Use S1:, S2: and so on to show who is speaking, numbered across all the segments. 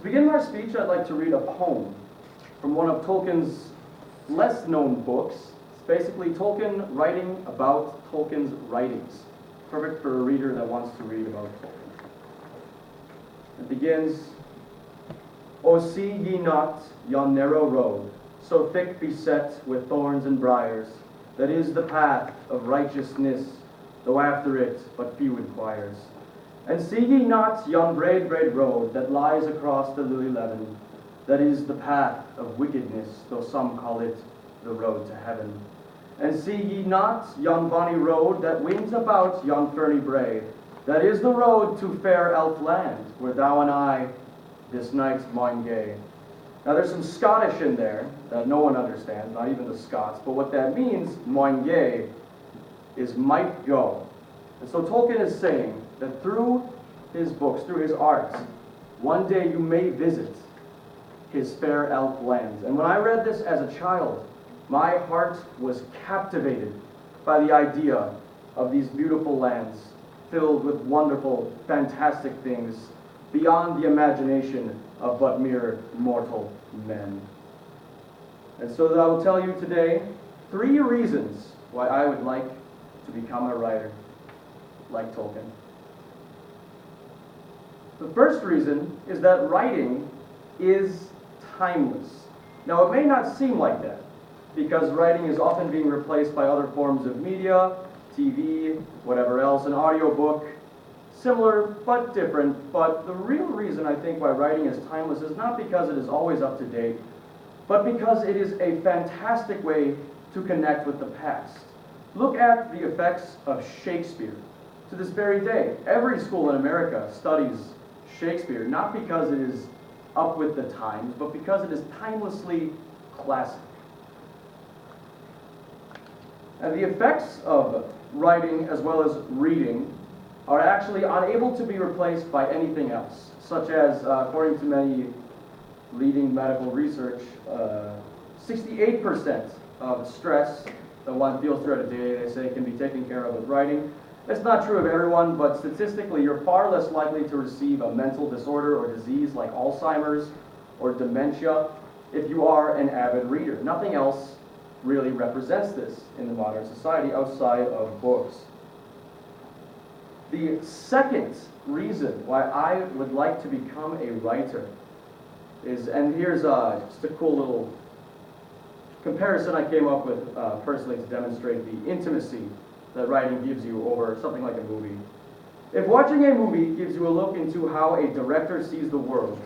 S1: To begin my speech, I'd like to read a poem from one of Tolkien's less known books. It's basically Tolkien writing about Tolkien's writings. Perfect for a reader that wants to read about Tolkien. It begins, O see ye not yon narrow road, so thick beset with thorns and briars, that is the path of righteousness, though after it but few inquires. And see ye not yon braid road that lies across the lily leven, that is the path of wickedness, though some call it the road to heaven. And see ye not yon bonny road that winds about yon ferny brae, that is the road to fair elf land, where thou and I this night maun gae. Now there's some Scottish in there that no one understands, not even the Scots, but what that means, maun gae, is might go. And so Tolkien is saying that through his books, through his arts, one day you may visit his fair elf lands. And when I read this as a child, my heart was captivated by the idea of these beautiful lands filled with wonderful, fantastic things beyond the imagination of but mere mortal men. And so I will tell you today 3 reasons why I would like to become a writer like Tolkien. The first reason is that writing is timeless. Now, it may not seem like that, because writing is often being replaced by other forms of media, TV, whatever else, an audiobook, similar but different. But the real reason I think why writing is timeless is not because it is always up to date, but because it is a fantastic way to connect with the past. Look at the effects of Shakespeare. To this very day, every school in America studies Shakespeare, not because it is up with the times, but because it is timelessly classic. And the effects of writing as well as reading are actually unable to be replaced by anything else, such as, according to many leading medical research, 68% of stress that one feels throughout a day, they say, can be taken care of with writing. That's not true of everyone, but statistically, you're far less likely to receive a mental disorder or disease like Alzheimer's or dementia if you are an avid reader. Nothing else really represents this in the modern society outside of books. The second reason why I would like to become a writer is, and here's just a cool little comparison I came up with personally to demonstrate the intimacy that writing gives you over something like a movie. If watching a movie gives you a look into how a director sees the world,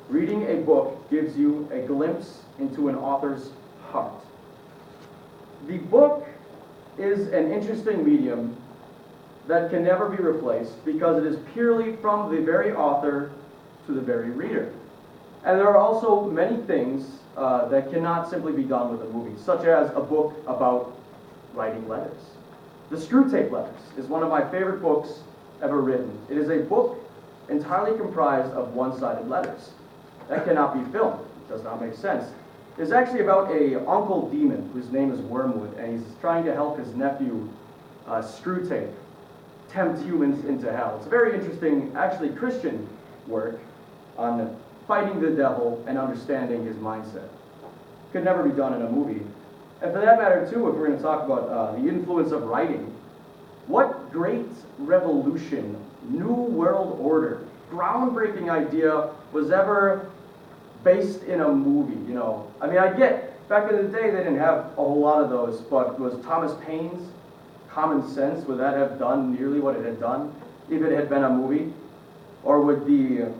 S1: reading a book gives you a glimpse into an author's heart. The book is an interesting medium that can never be replaced because it is purely from the very author to the very reader. And there are also many things that cannot simply be done with a movie, such as a book about writing letters. The Screwtape Letters is one of my favorite books ever written. It is a book entirely comprised of one-sided letters. That cannot be filmed. It does not make sense. It's actually about a uncle demon whose name is Wormwood, and he's trying to help his nephew, Screwtape, tempt humans into hell. It's a very interesting, actually Christian work on fighting the devil and understanding his mindset. Could never be done in a movie. And for that matter, too, if we're going to talk about the influence of writing, what great revolution, new world order, groundbreaking idea was ever based in a movie, you know? I mean, I get, back in the day, they didn't have a whole lot of those, but was Thomas Paine's Common Sense, would that have done nearly what it had done if it had been a movie? Or would the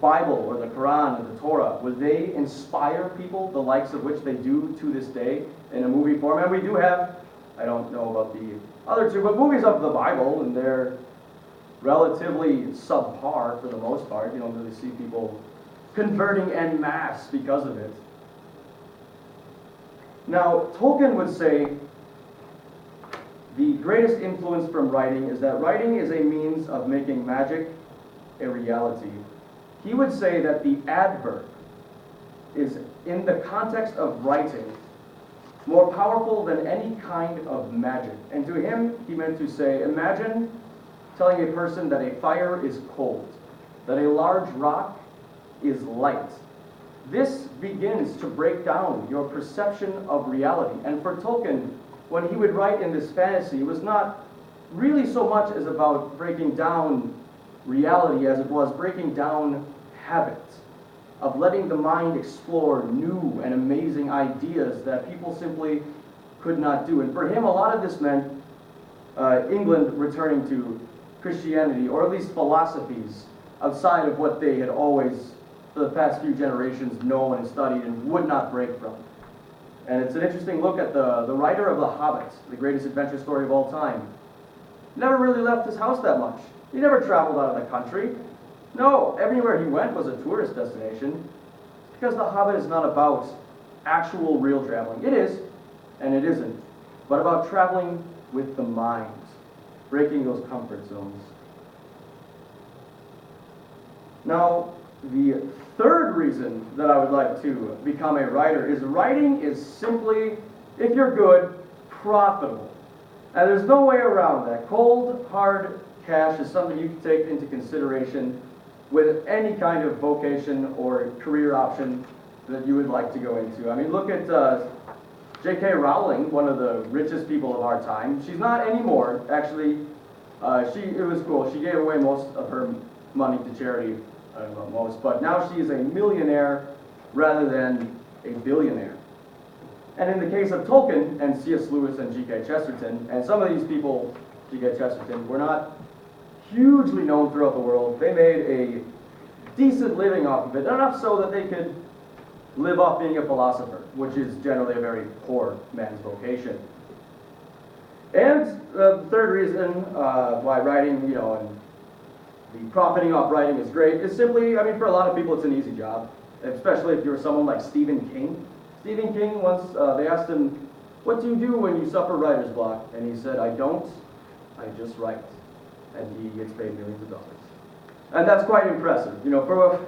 S1: Bible or the Quran or the Torah, would they inspire people the likes of which they do to this day in a movie format? We do have, I don't know about the other two, but movies of the Bible, and they're relatively subpar for the most part. You don't really see people converting en masse because of it. Now, Tolkien would say the greatest influence from writing is that writing is a means of making magic a reality. He would say that the adverb is, in the context of writing, more powerful than any kind of magic. And to him, he meant to say, imagine telling a person that a fire is cold, that a large rock is light. This begins to break down your perception of reality. And for Tolkien, when he would write in this fantasy, it was not really so much as about breaking down reality as it was breaking down habit, of letting the mind explore new and amazing ideas that people simply could not do. And for him, a lot of this meant England returning to Christianity, or at least philosophies outside of what they had always, for the past few generations, known and studied and would not break from. And it's an interesting look at the writer of The Hobbit, the greatest adventure story of all time. Never really left his house that much. He never traveled out of the country. No, everywhere he went was a tourist destination, because The Hobbit is not about actual real traveling. It is, and it isn't, but about traveling with the mind, breaking those comfort zones. Now, the third reason that I would like to become a writer is writing is simply, if you're good, profitable. And there's no way around that. Cold, hard cash is something you can take into consideration with any kind of vocation or career option that you would like to go into. I mean, look at J.K. Rowling, one of the richest people of our time. She's not anymore, actually. It was cool. She gave away most of her money to charity. I don't know most, but now she is a millionaire rather than a billionaire. And in the case of Tolkien and C.S. Lewis and G.K. Chesterton, and some of these people, G.K. Chesterton, were not hugely known throughout the world. They made a decent living off of it, enough so that they could live off being a philosopher, which is generally a very poor man's vocation. And the third reason why writing, and the profiting off writing is great is simply, for a lot of people it's an easy job, especially if you're someone like Stephen King. Stephen King once, they asked him, "What do you do when you suffer writer's block?" And he said, "I don't, I just write." And he gets paid millions of dollars. And that's quite impressive. For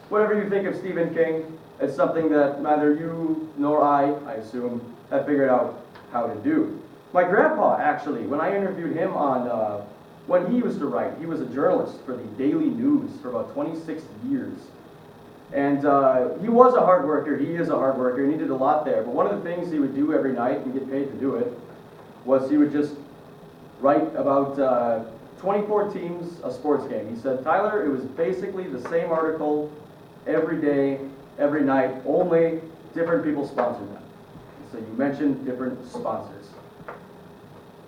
S1: whatever you think of Stephen King, it's something that neither you nor I assume, have figured out how to do. My grandpa, actually, when I interviewed him on when he used to write, he was a journalist for the Daily News for about 26 years. And he was a hard worker, he is a hard worker, and he did a lot there. But one of the things he would do every night and get paid to do it was he would just write about 24 teams, a sports game. He said, "Tyler, it was basically the same article every day, every night, only different people sponsored them." So you mentioned different sponsors.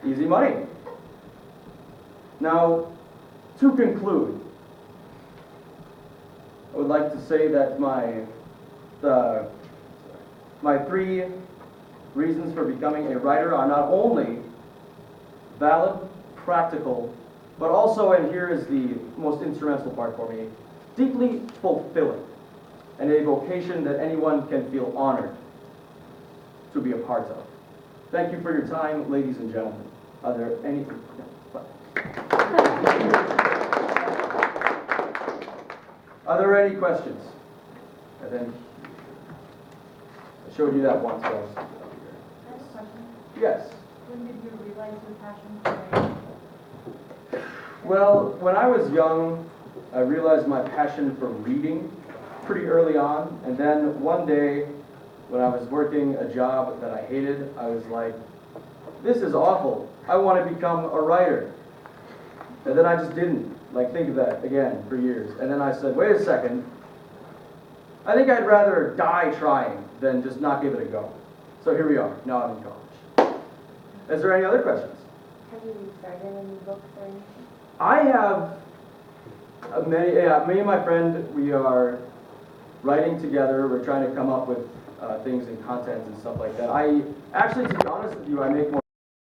S1: Easy money. Now, to conclude, I would like to say that my three reasons for becoming a writer are not only valid, practical, but also, and here is the most instrumental part for me, deeply fulfilling, and a vocation that anyone can feel honored to be a part of. Thank you for your time, ladies and gentlemen. Are there any... Are there any questions? And then I showed you that once. So
S2: I have a question.
S1: yes.
S2: When did you realize your passion for writing?
S1: Well, when I was young, I realized my passion for reading pretty early on. And then one day, when I was working a job that I hated, I was like, this is awful. I want to become a writer. And then I just didn't think of that again for years. And then I said, wait a second. I think I'd rather die trying than just not give it a go. So here we are. Now I'm in college. Is there any other questions?
S2: Have you started any books or anything?
S1: I have me and my friend, we are writing together. We're trying to come up with things and content and stuff like that. I actually, to be honest with you, I make more